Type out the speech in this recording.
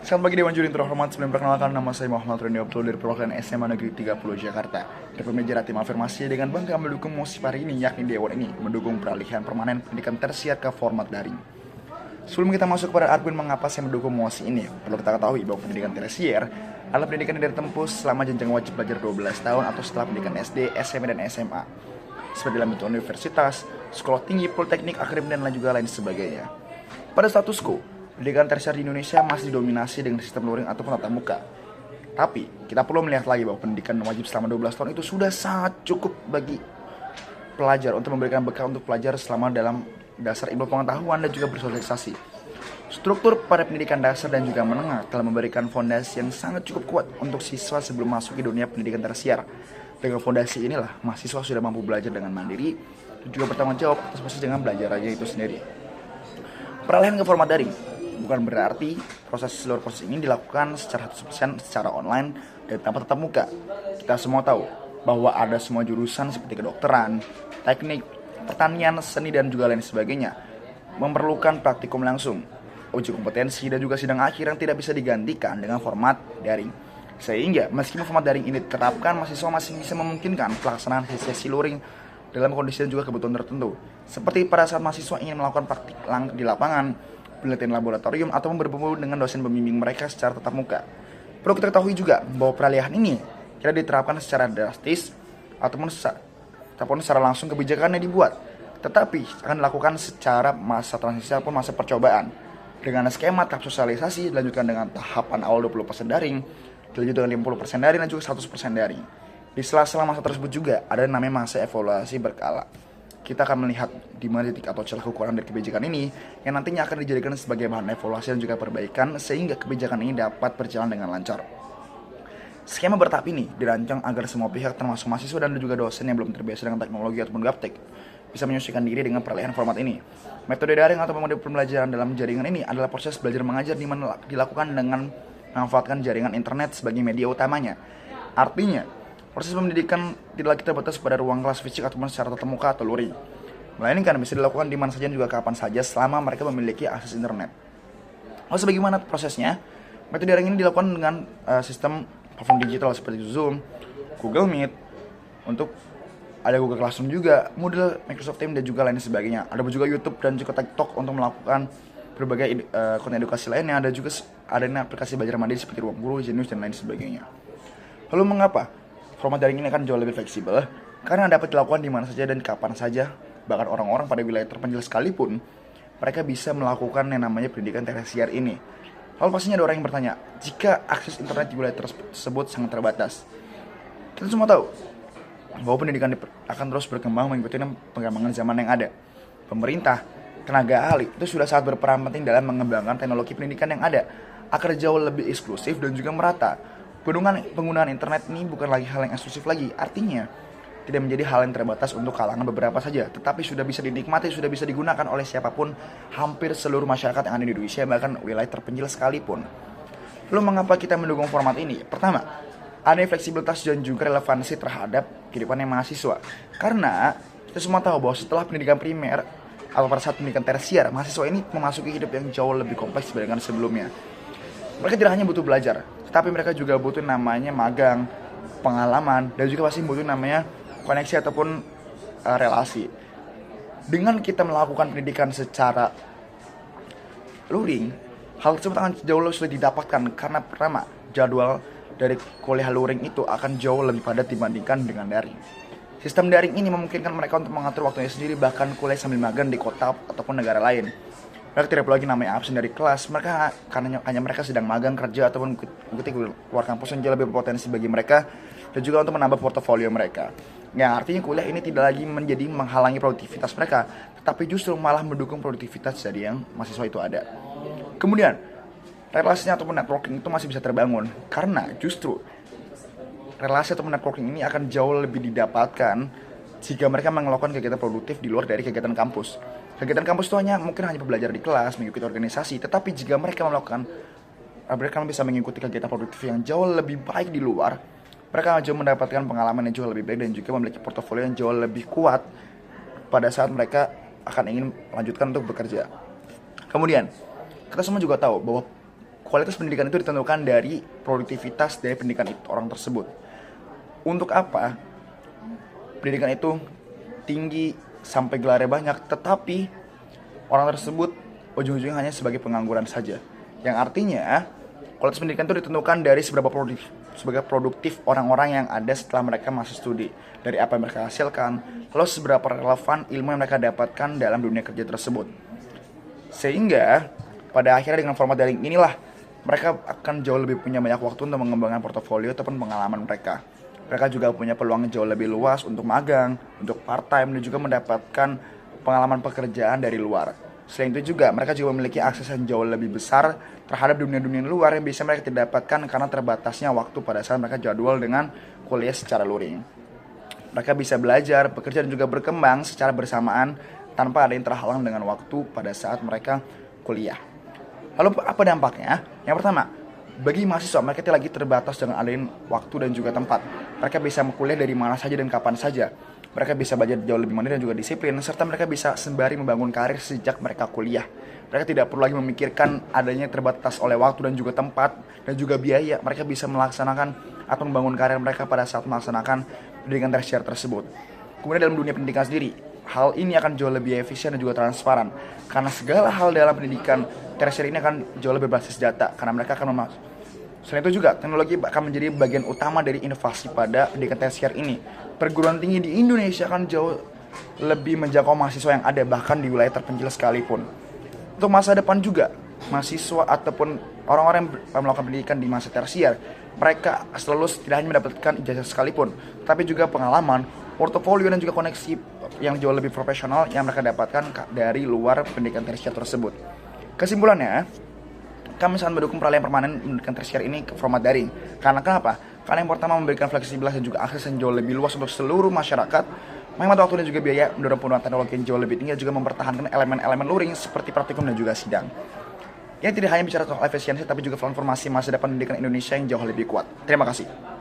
Selamat pagi Dewan Juri terhormat. Sebelum perkenalkan, nama saya Muhammad Rani Abdul dari perwakilan SMA Negeri 30 Jakarta. Dan pembelajaran tim afirmasi dengan bangga mendukung musik hari ini, yakni Dewan ini mendukung peralihan permanen pendidikan tersier ke format daring. Sebelum kita masuk kepada argumen mengapa saya mendukung MOSI ini, perlu kita ketahui bahwa pendidikan tersier adalah pendidikan yang ditempuh selama jenjang wajib belajar 12 tahun atau setelah pendidikan SD, SMP, dan SMA. Seperti dalam bentuk universitas, sekolah tinggi, politeknik, akademik, dan lain juga lain sebagainya. Pada status quo, pendidikan tersier di Indonesia masih didominasi dengan sistem luring ataupun tatap muka. Tapi, kita perlu melihat lagi bahwa pendidikan wajib selama 12 tahun itu sudah sangat cukup bagi pelajar untuk memberikan bekal untuk pelajar selama dalam dasar ilmu pengetahuan dan juga bersosialisasi. Struktur pada pendidikan dasar dan juga menengah telah memberikan fondasi yang sangat cukup kuat untuk siswa sebelum masuk ke dunia pendidikan tersier. Dengan fondasi inilah, mahasiswa sudah mampu belajar dengan mandiri dan juga bertanggung jawab atas proses dengan belajarnya itu sendiri. Peralihan ke format daring bukan berarti seluruh proses ini dilakukan secara 100% secara online dan tanpa tatap muka. Kita semua tahu bahwa ada semua jurusan seperti kedokteran, teknik, pertanian, seni, dan juga lain sebagainya memerlukan praktikum langsung, uji kompetensi, dan juga sidang akhir yang tidak bisa digantikan dengan format daring. Sehingga meskipun format daring ini diterapkan, mahasiswa masih bisa memungkinkan pelaksanaan sesi luring dalam kondisi dan juga kebutuhan tertentu. Seperti pada saat mahasiswa ingin melakukan praktik di lapangan, penelitian laboratorium, atau bertemu dengan dosen pembimbing mereka secara tatap muka. Perlu kita ketahui juga bahwa peralihan ini tidak diterapkan secara drastis ataupun secara langsung kebijakannya dibuat, tetapi akan dilakukan secara masa transisi ataupun masa percobaan dengan skema tahap sosialisasi, dilanjutkan dengan tahapan awal 20% daring, dilanjutkan dengan 50% daring, dan juga 100% daring. Di sela-sela masa tersebut juga ada yang namanya masa evaluasi berkala. Kita akan melihat di mana titik atau celah kekurangan dari kebijakan ini yang nantinya akan dijadikan sebagai bahan evaluasi dan juga perbaikan sehingga kebijakan ini dapat berjalan dengan lancar. Skema bertahap ini dirancang agar semua pihak termasuk mahasiswa dan juga dosen yang belum terbiasa dengan teknologi ataupun gaptek bisa menyesuaikan diri dengan peralihan format ini. Metode daring atau metode pembelajaran dalam jaringan ini adalah proses belajar mengajar di mana dilakukan dengan memanfaatkan jaringan internet sebagai media utamanya. Artinya, proses pendidikan tidak lagi terbatas pada ruang kelas fisik ataupun secara tatap muka atau luring, melainkan bisa dilakukan di mana saja dan juga kapan saja selama mereka memiliki akses internet. Lalu sebagaimana prosesnya? Metode daring ini dilakukan dengan sistem platform digital seperti Zoom, Google Meet, untuk ada Google Classroom juga, Moodle, Microsoft Teams, dan juga lain sebagainya. Ada juga YouTube dan juga TikTok untuk melakukan berbagai konten edukasi lainnya. Ada juga aplikasi belajar mandiri seperti Ruang Guru, Genius, dan lain sebagainya. Lalu mengapa format daring ini akan jauh lebih fleksibel? Karena dapat dilakukan di mana saja dan kapan saja. Bahkan orang-orang pada wilayah terpencil sekalipun, mereka bisa melakukan yang namanya pendidikan tersier ini. Lalu pastinya ada orang yang bertanya, jika akses internet di wilayah tersebut sangat terbatas. Kita semua tahu bahwa pendidikan akan terus berkembang mengikuti perkembangan zaman yang ada. Pemerintah, tenaga ahli itu sudah sangat berperan penting dalam mengembangkan teknologi pendidikan yang ada agar jauh lebih eksklusif dan juga merata. Penggunaan internet ini bukan lagi hal yang eksklusif lagi, artinya tidak menjadi hal yang terbatas untuk kalangan beberapa saja, tetapi sudah bisa dinikmati, sudah bisa digunakan oleh siapapun, hampir seluruh masyarakat yang ada di Indonesia, bahkan wilayah terpencil sekalipun. Lalu mengapa kita mendukung format ini? Pertama, ada fleksibilitas dan juga relevansi terhadap kehidupan mahasiswa. Karena kita semua tahu bahwa setelah pendidikan primer atau pada saat pendidikan tersier, mahasiswa ini memasuki hidup yang jauh lebih kompleks dibandingkan sebelumnya. Mereka tidak hanya butuh belajar, tetapi mereka juga butuh namanya magang, pengalaman, dan juga pasti butuh namanya koneksi ataupun relasi. Dengan kita melakukan pendidikan secara luring, hal tersebut akan jauh lebih sulit didapatkan karena pertama, jadwal dari kuliah luring itu akan jauh lebih padat dibandingkan dengan daring. Sistem daring ini memungkinkan mereka untuk mengatur waktunya sendiri, bahkan kuliah sambil magang di kota ataupun negara lain. Mereka tidak perlu lagi namanya absen dari kelas, mereka hanya mereka sedang magang, kerja, ataupun mengikuti keluar kampus yang jauh lebih berpotensi bagi mereka, dan juga untuk menambah portofolio mereka. Yang artinya kuliah ini tidak lagi menjadi menghalangi produktivitas mereka, tetapi justru malah mendukung produktivitas dari yang mahasiswa itu ada. Kemudian, relasinya ataupun networking itu masih bisa terbangun, karena justru relasi ataupun networking ini akan jauh lebih didapatkan jika mereka melakukan kegiatan produktif di luar dari kegiatan kampus. Kegiatan kampus itu mungkin hanya belajar di kelas, mengikuti organisasi, tetapi jika mereka bisa mengikuti kegiatan produktif yang jauh lebih baik di luar, mereka jauh mendapatkan pengalaman yang jauh lebih baik dan juga memiliki portofolio yang jauh lebih kuat pada saat mereka akan ingin melanjutkan untuk bekerja. Kemudian, kita semua juga tahu bahwa kualitas pendidikan itu ditentukan dari produktivitas dari pendidikan itu, orang tersebut. Untuk apa pendidikan itu tinggi sampai gelarnya banyak, tetapi orang tersebut ujung-ujungnya hanya sebagai pengangguran saja. Yang artinya kualitas pendidikan itu ditentukan dari seberapa produktif orang-orang yang ada setelah mereka masuk studi, dari apa yang mereka hasilkan, lalu seberapa relevan ilmu yang mereka dapatkan dalam dunia kerja tersebut. Sehingga pada akhirnya dengan format daring inilah mereka akan jauh lebih punya banyak waktu untuk mengembangkan portofolio ataupun pengalaman mereka. Mereka juga punya peluang jauh lebih luas untuk magang, untuk part-time, dan juga mendapatkan pengalaman pekerjaan dari luar. Selain itu juga, mereka juga memiliki akses yang jauh lebih besar terhadap dunia-dunia luar yang bisa mereka tidak dapatkan karena terbatasnya waktu pada saat mereka jadwal dengan kuliah secara luring. Mereka bisa belajar, bekerja, dan juga berkembang secara bersamaan tanpa ada yang terhalang dengan waktu pada saat mereka kuliah. Lalu apa dampaknya? Yang pertama, bagi mahasiswa mereka lagi terbatas dengan adanya waktu dan juga tempat. Mereka bisa kuliah dari mana saja dan kapan saja. Mereka bisa belajar jauh lebih mandiri dan juga disiplin, serta mereka bisa sembari membangun karir sejak mereka kuliah. Mereka tidak perlu lagi memikirkan adanya terbatas oleh waktu dan juga tempat dan juga biaya. Mereka bisa melaksanakan atau membangun karir mereka pada saat melaksanakan pendidikan tersier tersebut. Kemudian dalam dunia pendidikan sendiri, hal ini akan jauh lebih efisien dan juga transparan. Karena segala hal dalam pendidikan tersier ini akan jauh lebih berbasis data. Karena mereka akan Selain itu juga, teknologi akan menjadi bagian utama dari inovasi pada pendidikan tersier ini. Perguruan tinggi di Indonesia akan jauh lebih menjangkau mahasiswa yang ada, bahkan di wilayah terpencil sekalipun. Untuk masa depan juga, mahasiswa ataupun orang-orang yang melakukan pendidikan di masa tersier, mereka selalu tidak hanya mendapatkan ijazah sekalipun, tapi juga pengalaman, portofolio, dan juga koneksi yang jauh lebih profesional yang mereka dapatkan dari luar pendidikan tersier tersebut. Kesimpulannya, kami sangat mendukung peralihan permanen pendidikan tersier ini ke format daring. Karena kenapa? Karena yang pertama memberikan fleksibilitas dan juga akses yang jauh lebih luas untuk seluruh masyarakat, menghemat waktu dan juga biaya, mendorong penggunaan teknologi yang jauh lebih tinggi, dan juga mempertahankan elemen-elemen luring seperti praktikum dan juga sidang. Yang tidak hanya bicara soal efisiensi, tapi juga transformasi masa depan pendidikan Indonesia yang jauh lebih kuat. Terima kasih.